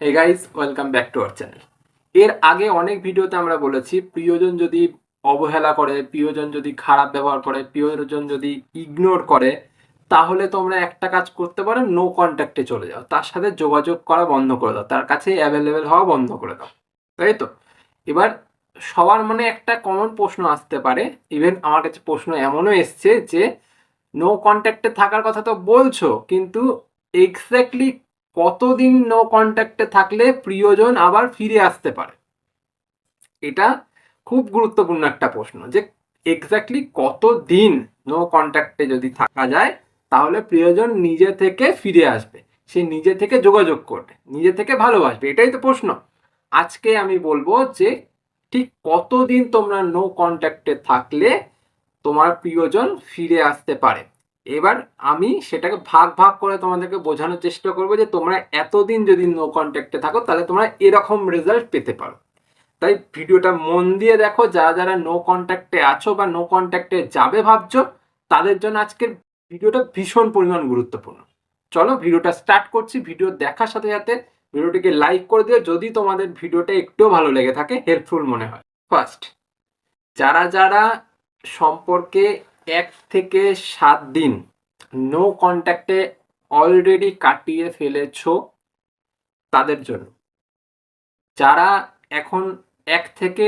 Hey guys, welcome back to our channel. এর আগে অনেক ভিডিওতে আমরা বলেছি প্রিয়জন যদি অবহেলা করে, প্রিয়জন যদি খারাপ ব্যবহার করে, প্রিয়জন যদি ইগনোর করে, তাহলে তোমরা একটা কাজ করতে পারো, নো কন্ট্যাক্টে চলে যাও, তার সাথে যোগাযোগ করা বন্ধ করে দাও, তার কাছে অ্যাভেলেবেল হওয়া বন্ধ করে দাও, তাই তো? এবার সবার মনে একটা কমন প্রশ্ন আসতে পারে, ইভেন আমার কাছে প্রশ্ন এমনও এসছে যে নো কন্ট্যাক্টে থাকার কথা তো বলছো, কিন্তু এক্স্যাক্টলি কতদিন নো কন্ট্যাক্টে থাকলে প্রিয়জন আবার ফিরে আসতে পারে? এটা খুব গুরুত্বপূর্ণ একটা প্রশ্ন, যে এক্স্যাক্টলি কতদিন নো কন্ট্যাক্টে যদি থাকা যায় তাহলে প্রিয়জন নিজে থেকে ফিরে আসবে, সে নিজে থেকে যোগাযোগ করবে, নিজে থেকে ভালোবাসবে। এটাই তো প্রশ্ন। আজকে আমি বলবো যে ঠিক কতদিন তোমরা নো কন্ট্যাক্টে থাকলে তোমার প্রিয়জন ফিরে আসতে পারে। এবার আমি সেটাকে ভাগ ভাগ করে তোমাদেরকে বোঝানোর চেষ্টা করবো যে তোমরা এতদিন যদি নো কন্ট্যাক্টে থাকো তাহলে তোমরা এরকম রেজাল্ট পেতে পারো। তাই ভিডিওটা মন দিয়ে দেখো, যারা যারা নো কন্ট্যাক্টে আছো বা নো কন্ট্যাক্টে যাবে ভাবছো, তাদের জন্য আজকের ভিডিওটা ভীষণ পরিমাণ গুরুত্বপূর্ণ। চলো ভিডিওটা স্টার্ট করছি। ভিডিও দেখার সাথে সাথে ভিডিওটিকে লাইক করে দিও যদি তোমাদের ভিডিওটা একটু ভালো লেগে থাকে, হেল্পফুল মনে হয়। ফার্স্ট, যারা যারা সম্পর্কে 1 থেকে 7 দিন নো কন্ট্যাক্টে অলরেডি কাটিয়ে ফেলেছো তাদের জন্য। যারা এখন 1 থেকে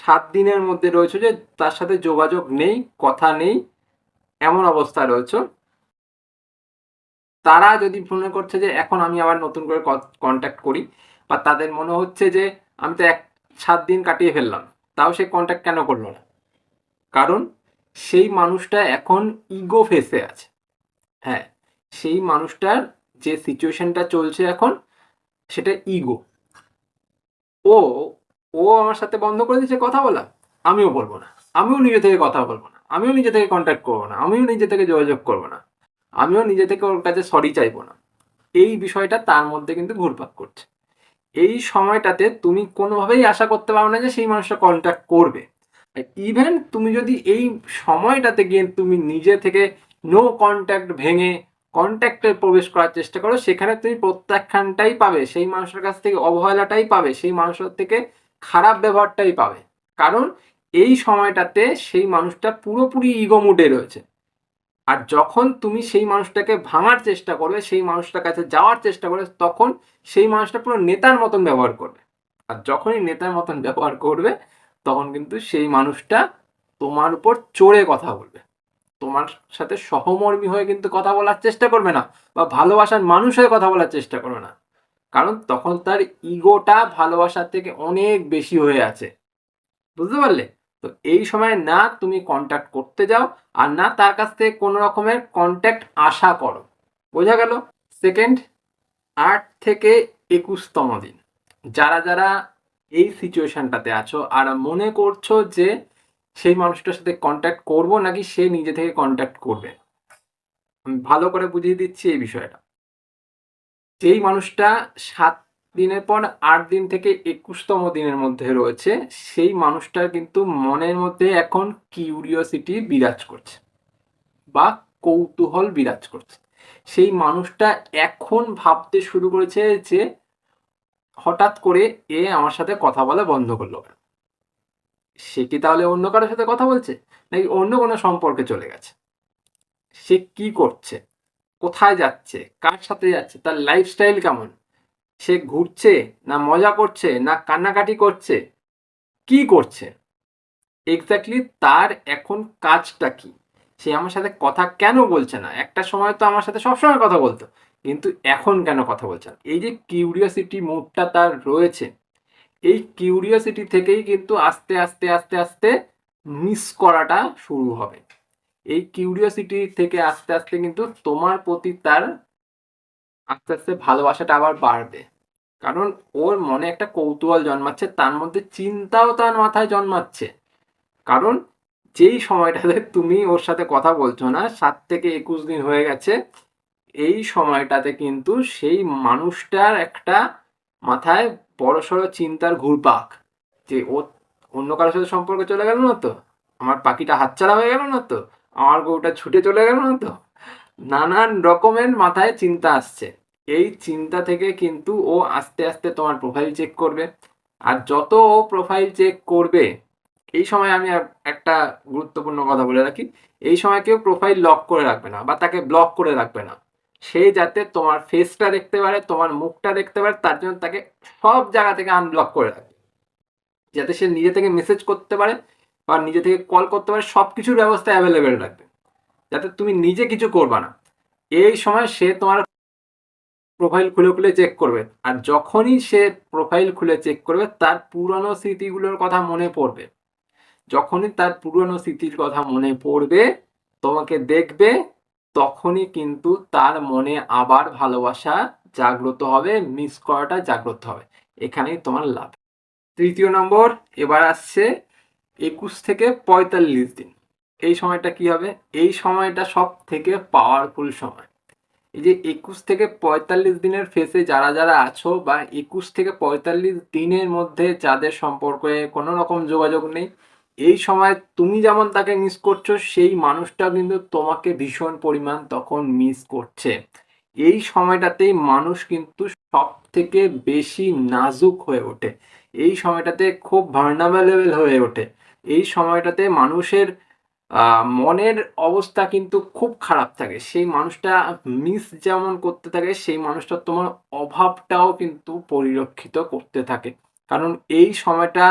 7 দিনের মধ্যে রয়েছে যে তার সাথে যোগাযোগ নেই, কথা নেই, এমন অবস্থায় রয়েছে, তারা যদি মনে করছে যে এখন আমি আবার নতুন করে কন্ট্যাক্ট করি, বা তাদের মনে হচ্ছে যে আমি তো 7 দিন কাটিয়ে ফেললাম, তাও সে কন্ট্যাক্ট কেন করলো না? কারণ সেই মানুষটা এখন ইগো ফেসে আছে। হ্যাঁ, সেই মানুষটার যে সিচুয়েশনটা চলছে এখন, সেটা ইগো। ও ও আমার সাথে বন্ধ করে দিয়েছে কথা বলা, আমিও বলবো না, আমিও নিজে থেকে কথা বলবো না, আমিও নিজে থেকে কন্ট্যাক্ট করবো না, আমিও নিজে থেকে যোগাযোগ করবো না, আমিও নিজে থেকে ওর কাছে সরি চাইবো না। এই বিষয়টা তার মধ্যে কিন্তু ঘুরপাক করছে। এই সময়টাতে তুমি কোনোভাবেই আশা করতে পারো না যে সেই মানুষটা কন্ট্যাক্ট করবে। ইভেন তুমি যদি এই সময়টাতে গিয়ে তুমি নিজে থেকে নো কন্ট্যাক্ট ভেঙে কন্ট্যাক্টে প্রবেশ করার চেষ্টা করো, সেখানে তুমি প্রত্যাখ্যানটাই পাবে, সেই মানুষের কাছ থেকে অবহেলাটাই পাবে, সেই মানুষের থেকে খারাপ ব্যবহারটাই পাবে। কারণ এই সময়টাতে সেই মানুষটা পুরোপুরি ইগো মুডে রয়েছে। আর যখন তুমি সেই মানুষটাকে ভাঙার চেষ্টা করবে, সেই মানুষটার কাছে যাওয়ার চেষ্টা করবে, তখন সেই মানুষটা পুরো নেতার মতন ব্যবহার করবে। আর যখনই নেতার মতন ব্যবহার করবে, তখন কিন্তু সেই মানুষটা তোমার উপর চড়ে কথা বলবে, তোমার সাথে সহমর্মী হয়ে কিন্তু কথা বলার চেষ্টা করবে না, বা ভালোবাসার মানুষ হয়ে কথা বলার চেষ্টা করবে না। কারণ তখন তার ইগোটা ভালোবাসার থেকে অনেক বেশি হয়ে আছে। বুঝতে পারলে? তো এই সময় না তুমি কন্ট্যাক্ট করতে যাও, আর না তার কাছ থেকে কোনো রকমের কন্ট্যাক্ট আশা করো। বোঝা গেল? সেকেন্ড, 8 থেকে 21তম দিন, যারা যারা এই সিচুয়েশনটাতে আছো আর মনে করছো যে সেই মানুষটার সাথে কন্ট্যাক্ট করবো নাকি সে নিজে থেকে কন্ট্যাক্ট করবে, আমি ভালো করে বুঝিয়ে দিচ্ছি এই বিষয়টা। যেই মানুষটা 7 দিনের পর 8 দিন থেকে 21তম দিনের মধ্যে রয়েছে, সেই মানুষটার কিন্তু মনের মধ্যে এখন কিউরিওসিটি বিরাজ করছে, বা কৌতূহল বিরাজ করছে। সেই মানুষটা এখন ভাবতে শুরু করেছে যে হঠাৎ করে এ আমার সাথে কথা বলা বন্ধ করলো কেন? সে কি তাহলে অন্য কারোর সাথে কথা বলছে, নাকি অন্য কোনো সম্পর্কে চলে গেছে? সে কি করছে, কোথায় যাচ্ছে, কার সাথে যাচ্ছে, তার লাইফস্টাইল কেমন, সে ঘুরছে না মজা করছে না কান্নাকাটি করছে, কি করছে এক্স্যাক্টলি, তার এখন কাজটা কি, সে আমার সাথে কথা কেন বলছে না? একটা সময় তো আমার সাথে সবসময় কথা বলতো, কিন্তু এখন কেন কথা বলছে না? এই যে কিউরিওসিটি মুডটা তার রয়েছে, এই কিউরিওসিটি থেকেই কিন্তু আস্তে আস্তে আস্তে আস্তে মিস করাটা শুরু হবে। এই কিউরিওসিটি থেকে আস্তে আস্তে কিন্তু তোমার প্রতি তার আস্তে আস্তে ভালোবাসাটা আবার বাড়বে। কারণ ওর মনে একটা কৌতূহল জন্মাচ্ছে, তার মধ্যে চিন্তাও তার মাথায় জন্মাচ্ছে। কারণ যেই সময়টাতে তুমি ওর সাথে কথা বলছো না, 7 থেকে 21 দিন হয়ে গেছে, এই সময়টাতে কিন্তু সেই মানুষটার একটা মাথায় বড়সড় চিন্তার ঘুরপাক, যে ও অন্য কারোর সাথে সম্পর্কে চলে গেল না তো, আমার পাখিটা হাতছাড়া হয়ে গেল না তো, আমার গরুটা ছুটে চলে গেল না তো, নানান রকমের মাথায় চিন্তা আসছে। এই চিন্তা থেকে কিন্তু ও আস্তে আস্তে তোমার প্রোফাইল চেক করবে। আর যত ও প্রোফাইল চেক করবে, এই সময় আমি একটা গুরুত্বপূর্ণ কথা বলে রাখি, এই সময় কেউ প্রোফাইল লক করে রাখবে না বা তাকে ব্লক করে রাখবে না। সে যাতে তোমার ফেসটা দেখতে পারে, তোমার মুখটা দেখতে পারে, তার জন্য তাকে সব জায়গা থেকে আনব্লক করে রাখবে, যাতে সে নিজে থেকে মেসেজ করতে পারে বা নিজে থেকে কল করতে পারে, সব কিছুর ব্যবস্থা অ্যাভেলেবেল রাখবে, যাতে তুমি নিজে কিছু করবা না। এই সময় সে তোমার প্রোফাইল খুলে খুলে চেক করবে, আর যখনই সে প্রোফাইল খুলে চেক করবে তার পুরনো স্মৃতিগুলোর কথা মনে পড়বে। যখনই তার পুরনো স্মৃতির কথা মনে পড়বে, তোমাকে দেখবে, তখনই কিন্তু তার মনে আবার ভালোবাসা জাগ্রত হবে, মিস করাটা জাগ্রত হবে। এখানেই তোমার লাভ। তৃতীয় নম্বর, এবার আসছে 21 থেকে 45 দিন। এই সময়টা কি হবে? এই সময়টা সব থেকে পাওয়ারফুল সময়। এই যে 21 থেকে 45 দিনের ফেসে যারা যারা আছো, বা 21 থেকে 45 দিনের মধ্যে যাদের সম্পর্কে কোনো রকম যোগাযোগ নেই, এই সময় তুমি যেমন তাকে মিস করছো, সেই মানুষটা কিন্তু তোমাকে ভীষণ পরিমাণ তখন মিস করছে। এই সময়টাতেই মানুষ কিন্তু সব থেকে বেশি নাজুক হয়ে ওঠে, এই সময়টাতে খুব ভার্নারেবল হয়ে ওঠে, এই সময়টাতে মানুষের মনের অবস্থা কিন্তু খুব খারাপ থাকে। সেই মানুষটা মিস যেমন করতে থাকে, সেই মানুষটা তোমার অভাবটাও কিন্তু পরিলক্ষিত করতে থাকে। কারণ এই সময়টা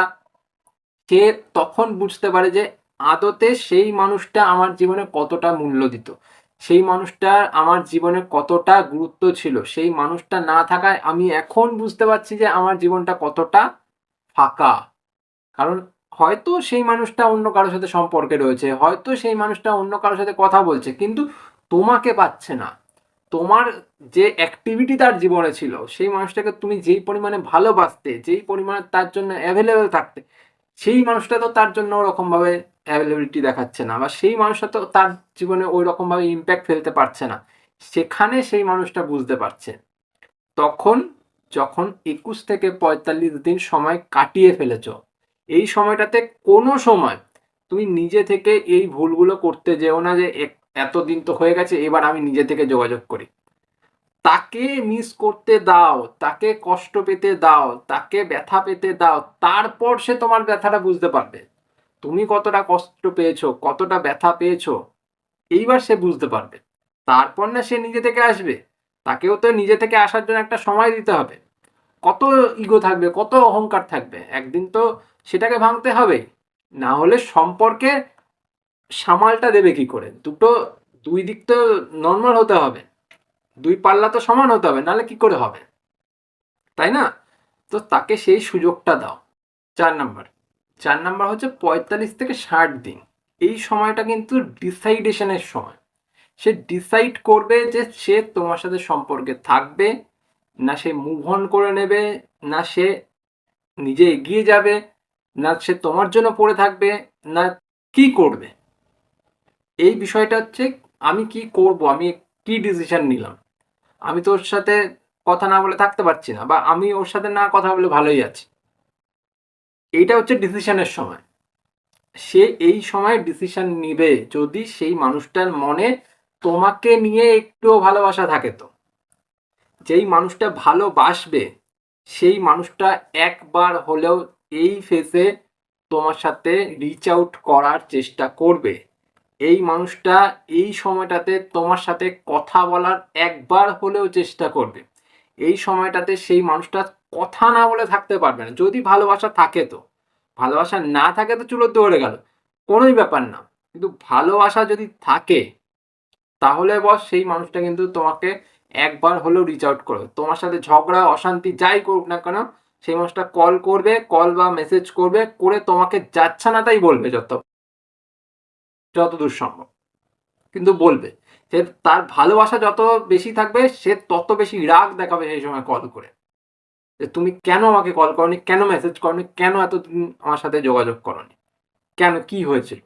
সে তখন বুঝতে পারে যে আদতে সেই মানুষটা আমার জীবনে কতটা মূল্য দিত, সেই মানুষটা আমার জীবনে কতটা গুরুত্ব ছিল। সেই মানুষটা না থাকায় আমি এখন বুঝতে পারছি যে আমার জীবনটা কতটা ফাঁকা। কারণ হয়তো সেই মানুষটা অন্য কারোর সাথে সম্পর্কে রয়েছে, হয়তো সেই মানুষটা অন্য কারোর সাথে কথা বলছে, কিন্তু তোমাকে পাচ্ছে না। তোমার যে অ্যাক্টিভিটি তার জীবনে ছিল, সেই মানুষটাকে তুমি যেই পরিমাণে ভালোবাসতে, যেই পরিমাণে তার জন্য অ্যাভেলেবেল থাকতে, সেই মানুষটা তো তার জন্য ওরকমভাবে অ্যাভেলেবিলিটি দেখাচ্ছে না, বা সেই মানুষটা তো তার জীবনে ওই রকমভাবে ইম্প্যাক্ট ফেলতে পারছে না। সেখানে সেই মানুষটা বুঝতে পারছে তখন, যখন 21 থেকে 45 দিন সময় কাটিয়ে ফেলেছ। এই সময়টাতে কোনো সময় তুমি নিজে থেকে এই ভুলগুলো করতে যেও না যে এতদিন তো হয়ে গেছে, এবার আমি নিজে থেকে যোগাযোগ করি। তাকে মিস করতে দাও, তাকে কষ্ট পেতে দাও, তাকে ব্যথা পেতে দাও, তারপর সে তোমার ব্যথাটা বুঝতে পারবে। তুমি কতটা কষ্ট পেয়েছো, কতটা ব্যথা পেয়েছো, এইবার সে বুঝতে পারবে। তারপর না সে নিজে থেকে আসবে। তাকেও তো নিজে থেকে আসার জন্য একটা সময় দিতে হবে। কত ইগো থাকবে, কত অহংকার থাকবে, একদিন তো সেটাকে ভাঙতে হবে। না হলে সম্পর্কে সামালটা দেবে কি করে? দুই দিক তো নর্মাল হতে হবে, দুই পাল্লা তো সমান হতে হবে, নাহলে কি করে হবে, তাই না? তো তাকে সেই সুযোগটা দাও। 4 নাম্বার, 4 নাম্বার হচ্ছে 45 থেকে 60 দিন। এই সময়টা কিন্তু ডিসাইডেশনের সময়। সে ডিসাইড করবে যে সে তোমার সাথে সম্পর্কে থাকবে না, সে মুভ অন করে নেবে, না সে নিজে এগিয়ে যাবে, না সে তোমার জন্য পড়ে থাকবে, না কি করবে। এই বিষয়টা হচ্ছে আমি কি করব, আমি কি ডিসিশন নিলাম। আমি তো ওর সাথে কথা না বলে থাকতে পারছি না, বা আমি ওর সাথে না কথা বলে ভালোই আছি। এইটা হচ্ছে ডিসিশনের সময়। সে এই সময় ডিসিশন নিবে যদি সেই মানুষটার মনে তোমাকে নিয়ে একটুও ভালোবাসা থাকে। তো যেই মানুষটা ভালোবাসবে, সেই মানুষটা একবার হলেও এই ফেসে তোমার সাথে রিচ আউট করার চেষ্টা করবে। এই মানুষটা এই সময়টাতে তোমার সাথে কথা বলার একবার হলেও চেষ্টা করবে। এই সময়টাতে সেই মানুষটা কথা না বলে থাকতে পারবে না, যদি ভালোবাসা থাকে। তো ভালোবাসা না থাকে তো চুলোর দৌড়ে গেল, কোনোই ব্যাপার না। কিন্তু ভালোবাসা যদি থাকে, তাহলে বস সেই মানুষটা কিন্তু তোমাকে একবার হলেও রিচ আউট করবে। তোমার সাথে ঝগড়া অশান্তি যাই করুক না কেন, সেই মানুষটা কল করবে, কল বা মেসেজ করবে, করে তোমাকে যাচ্ছে না তাই বলবে, যতদূর সম্ভব কিন্তু বলবে। সে তার ভালোবাসা যত বেশি থাকবে, সে তত বেশি রাগ দেখাবে সেই সময় কল করে, যে তুমি কেন আমাকে কল করনি, কেন মেসেজ করনি, কেন এতদিন আমার সাথে যোগাযোগ করনি, কেন, কি হয়েছিল।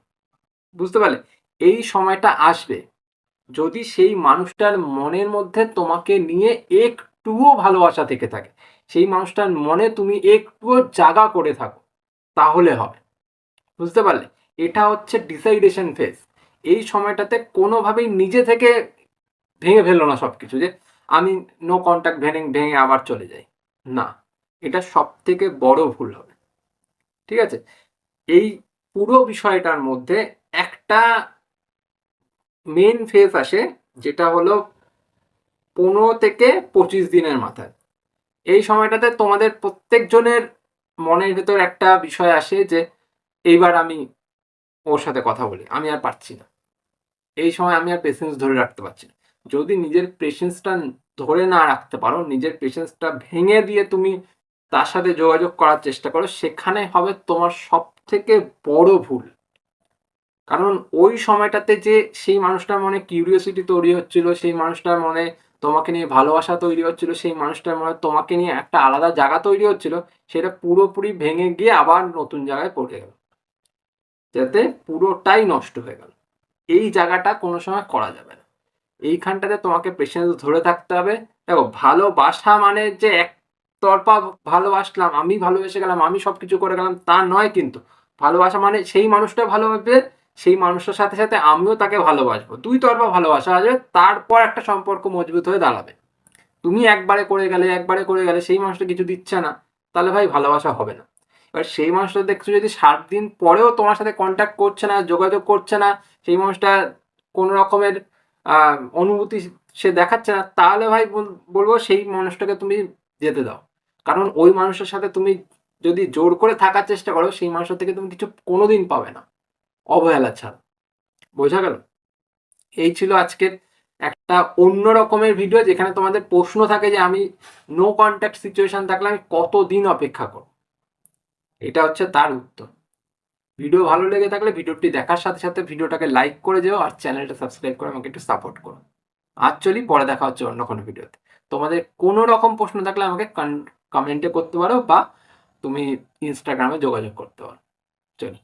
বুঝতে পারলে? এই সময়টা আসবে যদি সেই মানুষটার মনের মধ্যে তোমাকে নিয়ে একটুও ভালোবাসা থেকে থাকে, সেই মানুষটার মনে তুমি একটুও জায়গা করে থাকো, তাহলে হবে। বুঝতে পারলে? এটা হচ্ছে ডিসাইডেশন ফেজ। এই সময়টাতে কোনোভাবেই নিজে থেকে ভেঙে ফেললো না সবকিছু, যে আমি নো কন্ট্যাক্ট ভেঙে আবার চলে যাই। না, এটা সবথেকে বড় ভুল হবে। ঠিক আছে? এই পুরো বিষয়টার মধ্যে একটা মেন ফেজ আসে, যেটা হলো 15 থেকে 25 দিনের মাথায়। এই সময়টাতে তোমাদের প্রত্যেকজনের মনের ভেতর একটা বিষয় আসে যে এইবার আমি ওর সাথে কথা বলি, আমি আর পারছি না, এই সময় আমি আর পেশেন্স ধরে রাখতে পারছি না। যদি নিজের পেশেন্সটা ধরে না রাখতে পারো, নিজের পেশেন্সটা ভেঙে দিয়ে তুমি তার সাথে যোগাযোগ করার চেষ্টা করো, সেখানে হবে তোমার সব থেকে বড় ভুল। কারণ ওই সময়টাতে যে সেই মানুষটার মনে কিউরিওসিটি তৈরি হচ্ছিল, সেই মানুষটার মনে তোমাকে নিয়ে ভালোবাসা তৈরি হচ্ছিল, সেই মানুষটার মনে তোমাকে নিয়ে একটা আলাদা জায়গা তৈরি হচ্ছিল, সেটা পুরোপুরি ভেঙে গিয়ে আবার নতুন জায়গায় পড়ে গেল, যাতে পুরোটাই নষ্ট হয়ে গেল। এই জায়গাটা কোনো সময় করা যাবে না। এইখানটাতে তোমাকে পেশেন্স ধরে থাকতে হবে। দেখো, ভালোবাসা মানে যে একতরফা ভালোবাসলাম, আমি ভালোবেসে গেলাম, আমি সবকিছু করে গেলাম, তা নয় কিন্তু। ভালোবাসা মানে সেই মানুষটা ভালোবাসবে, সেই মানুষটার সাথে সাথে আমিও তাকে ভালোবাসবো, দুই তরফা ভালোবাসা আসবে, তারপর একটা সম্পর্ক মজবুত হয়ে দাঁড়াবে। তুমি একবারে করে গেলে সেই মানুষটা কিছু দিচ্ছে না, তাহলে ভাই ভালোবাসা হবে না। এবার সেই মানুষটা দেখছো যদি 7 দিন পরেও তোমার সাথে কন্ট্যাক্ট করছে না, যোগাযোগ করছে না, সেই মানুষটা কোনো রকমের অনুভূতি সে দেখাচ্ছে না, তাহলে ভাই বলবো সেই মানুষটাকে তুমি যেতে দাও। কারণ ওই মানুষের সাথে তুমি যদি জোর করে থাকার চেষ্টা করো, সেই মানুষের থেকে তুমি কিছু কোনোদিন পাবে না, অবহেলা ছাড়া। বোঝা গেল? এই ছিল আজকের একটা অন্য রকমের ভিডিও, যেখানে তোমাদের প্রশ্ন থাকে যে আমি নো কন্ট্যাক্ট সিচুয়েশন থাকলে আমি কতদিন অপেক্ষা করব। এটা হচ্ছে তার উত্তর। ভিডিও ভালো লেগে থাকলে ভিডিওটি দেখার সাথে সাথে ভিডিওটাকে লাইক করে যেও, আর চ্যানেলটা সাবস্ক্রাইব করে আমাকে একটু সাপোর্ট করো। আজ চলি, পরে দেখা হচ্ছে অন্য কোনো ভিডিওতে। তোমাদের কোনো রকম প্রশ্ন থাকলে আমাকে কমেন্টে করতে পারো, বা তুমি ইনস্টাগ্রামে যোগাযোগ করতে পারো। চলি।